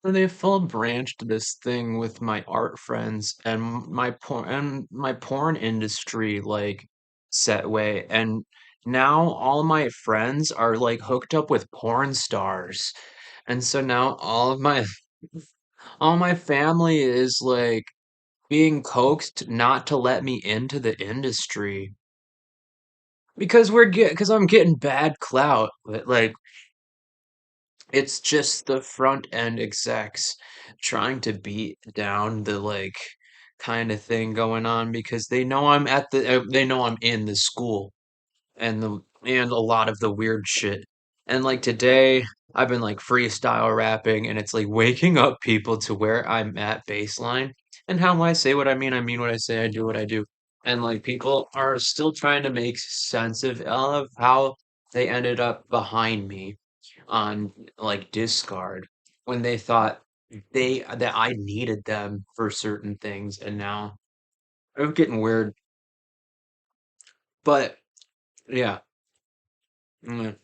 And they full branched this thing with my art friends and my porn industry like set way, and now all my friends are like hooked up with porn stars. And so now all my family is like being coaxed not to let me into the industry because I'm getting bad clout. But like it's just the front end execs trying to beat down the like kind of thing going on because they know I'm in the school and a lot of the weird shit. And like today, I've been like freestyle rapping, and it's like waking up people to where I'm at baseline and how I say what I mean what I say, I do what I do. And like people are still trying to make sense of how they ended up behind me on like Discard when they thought that I needed them for certain things, and now I'm getting weird. But yeah.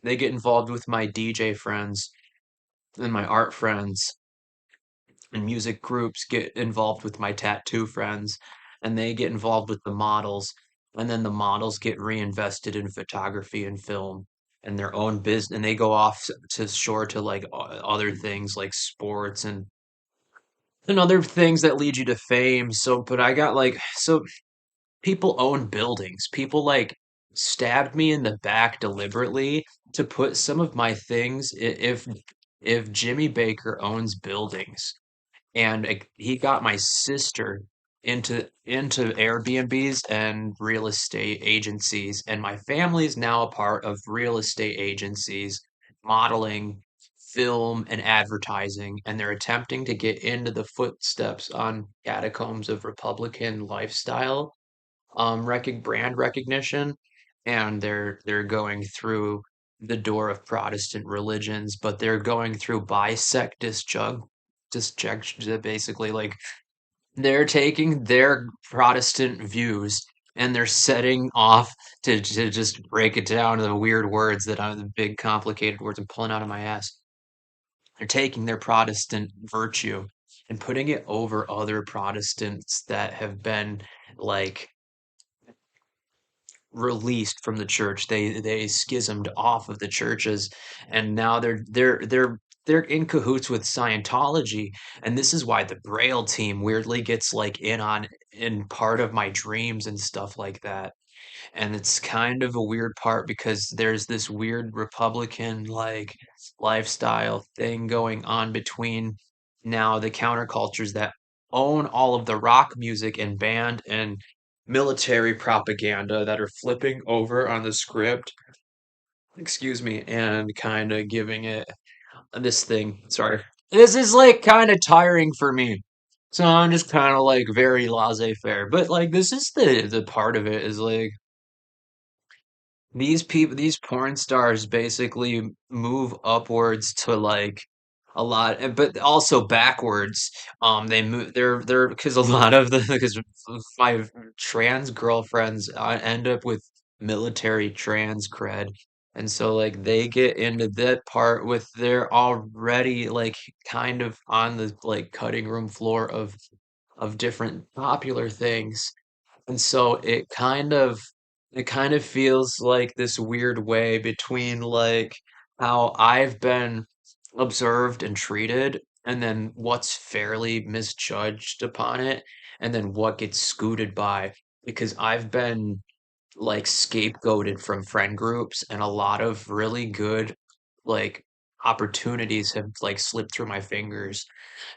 They get involved with my DJ friends and my art friends, and music groups get involved with my tattoo friends, and they get involved with the models, and then the models get reinvested in photography and film and their own business, and they go off to shore to like other things like sports and other things that lead you to fame. So, but I got like so people own buildings. People like stabbed me in the back deliberately to put some of my things if Jimmy Baker owns buildings and like, he got my sister into Airbnbs and real estate agencies, and my family is now a part of real estate agencies, modeling, film, and advertising, and they're attempting to get into the footsteps on catacombs of Republican lifestyle brand recognition, and they're going through the door of Protestant religions, but they're going through bisect disjunction, basically like they're taking their Protestant views and they're setting off to just break it down to the weird words that are the big complicated words I'm pulling out of my ass. They're taking their Protestant virtue and putting it over other Protestants that have been like released from the church. They schismed off of the churches, and now they're in cahoots with Scientology. And this is why the Braille team weirdly gets like in part of my dreams and stuff like that. And it's kind of a weird part because there's this weird Republican like lifestyle thing going on between now the countercultures that own all of the rock music and band and military propaganda that are flipping over on the script, excuse me, and kind of giving it this thing. Sorry. This is like kind of tiring for me. So I'm just kind of like very laissez-faire. But like this is the part of it is like these people, these porn stars basically move upwards to like a lot, but also backwards. They move, they're because a lot of the because my trans girlfriends end up with military trans cred, and so like they get into that part with they're already like kind of on the like cutting room floor of different popular things, and so it kind of feels like this weird way between like how I've been observed and treated, and then what's fairly misjudged upon it, and then what gets scooted by because I've been like scapegoated from friend groups, and a lot of really good like opportunities have like slipped through my fingers.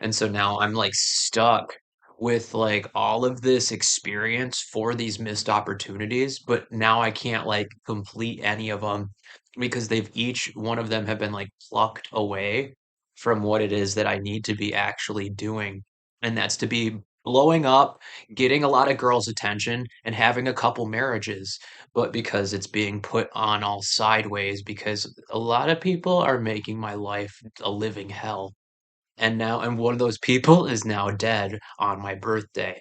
And so now I'm like stuck with like all of this experience for these missed opportunities, but now I can't like complete any of them because they've each one of them have been like plucked away from what it is that I need to be actually doing. And that's to be blowing up, getting a lot of girls' attention, and having a couple marriages, but because it's being put on all sideways because a lot of people are making my life a living hell. And one of those people is now dead on my birthday.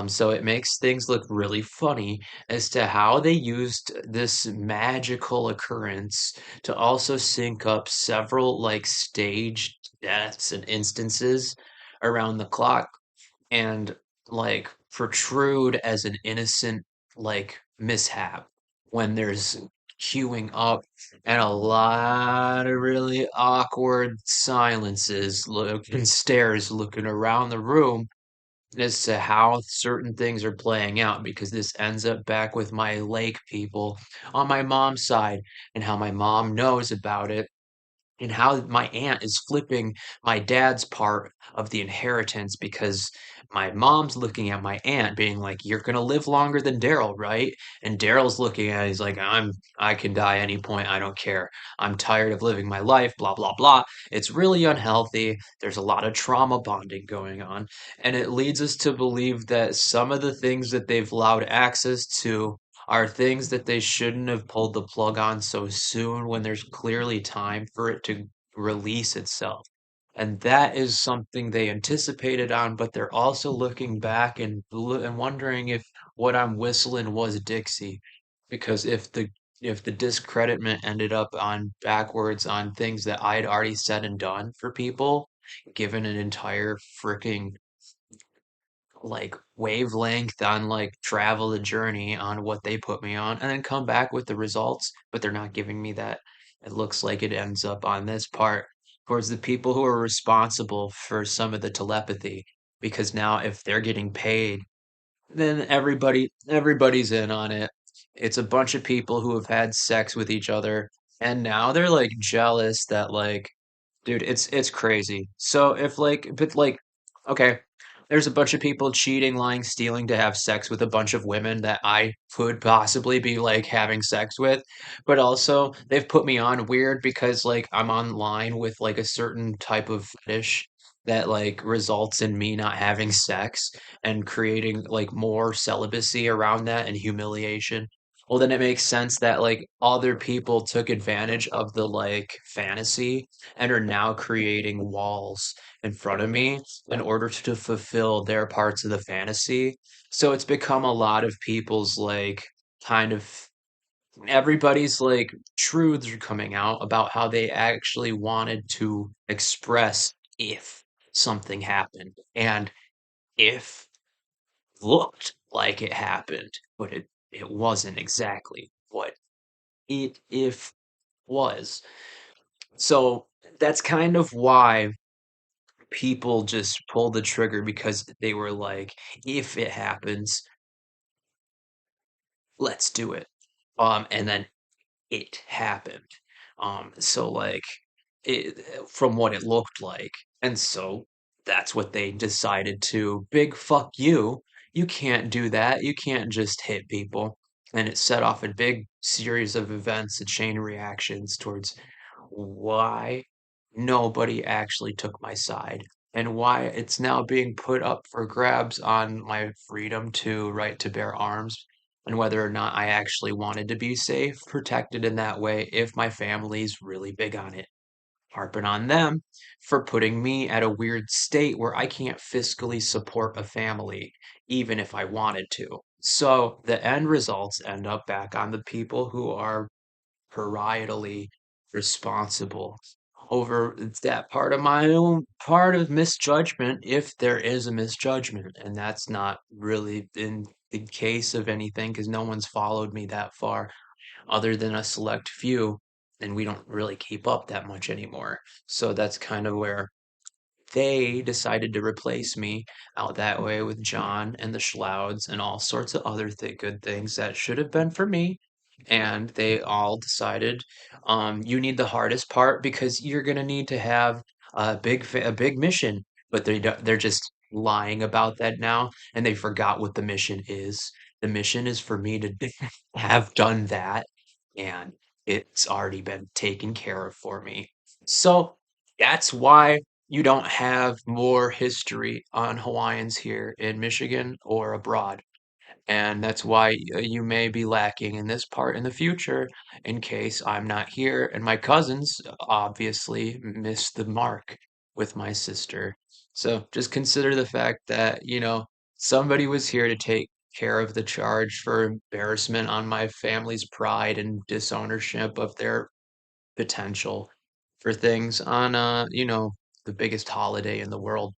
So it makes things look really funny as to how they used this magical occurrence to also sync up several like staged deaths and instances around the clock and like protrude as an innocent like mishap when there's queuing up and a lot of really awkward silences look and stares looking around the room as to how certain things are playing out because this ends up back with my lake people on my mom's side and how my mom knows about it and how my aunt is flipping my dad's part of the inheritance because my mom's looking at my aunt being like, "You're gonna live longer than Daryl, right?" And Daryl's looking at it, he's like, I can die any point, I don't care. I'm tired of living my life, blah, blah, blah. It's really unhealthy. There's a lot of trauma bonding going on. And it leads us to believe that some of the things that they've allowed access to are things that they shouldn't have pulled the plug on so soon when there's clearly time for it to release itself. And that is something they anticipated on, but they're also looking back and and wondering if what I'm whistling was Dixie. Because if the discreditment ended up on backwards on things that I'd already said and done for people, given an entire freaking like wavelength on like travel the journey on what they put me on and then come back with the results, but they're not giving me that. It looks like it ends up on this part towards the people who are responsible for some of the telepathy. Because now if they're getting paid, then everybody's in on it. It's a bunch of people who have had sex with each other, and now they're like jealous that like dude, it's crazy. So if like but like okay, there's a bunch of people cheating, lying, stealing to have sex with a bunch of women that I could possibly be like having sex with, but also they've put me on weird because like I'm online with like a certain type of fetish that like results in me not having sex and creating like more celibacy around that and humiliation. Well, then it makes sense that like other people took advantage of the like fantasy and are now creating walls in front of me in order to fulfill their parts of the fantasy. So it's become a lot of people's like kind of everybody's like truths are coming out about how they actually wanted to express if something happened and if looked like it happened, but it wasn't exactly what it if was. So that's kind of why people just pulled the trigger because they were like, if it happens, let's do it. And then it happened. So like it from what it looked like. And so that's what they decided to big fuck you. You can't do that. You can't just hit people. And it set off a big series of events, a chain reactions towards why nobody actually took my side and why it's now being put up for grabs on my freedom to right to bear arms and whether or not I actually wanted to be safe, protected in that way if my family's really big on it. Harping on them for putting me at a weird state where I can't fiscally support a family, even if I wanted to. So the end results end up back on the people who are parietally responsible over that part of my own part of misjudgment if there is a misjudgment and that's not really in the case of anything because no one's followed me that far other than a select few and we don't really keep up that much anymore so that's kind of where they decided to replace me out that way with John and the Schlouds and all sorts of other good things that should have been for me. And they all decided, you need the hardest part because you're gonna need to have a big mission. But they're just lying about that now, and they forgot what the mission is. The mission is for me to have done that, and it's already been taken care of for me. So that's why you don't have more history on Hawaiians here in Michigan or abroad. And that's why you may be lacking in this part in the future in case I'm not here. And my cousins obviously missed the mark with my sister. So just consider the fact that, somebody was here to take care of the charge for embarrassment on my family's pride and disownership of their potential for things on, the biggest holiday in the world.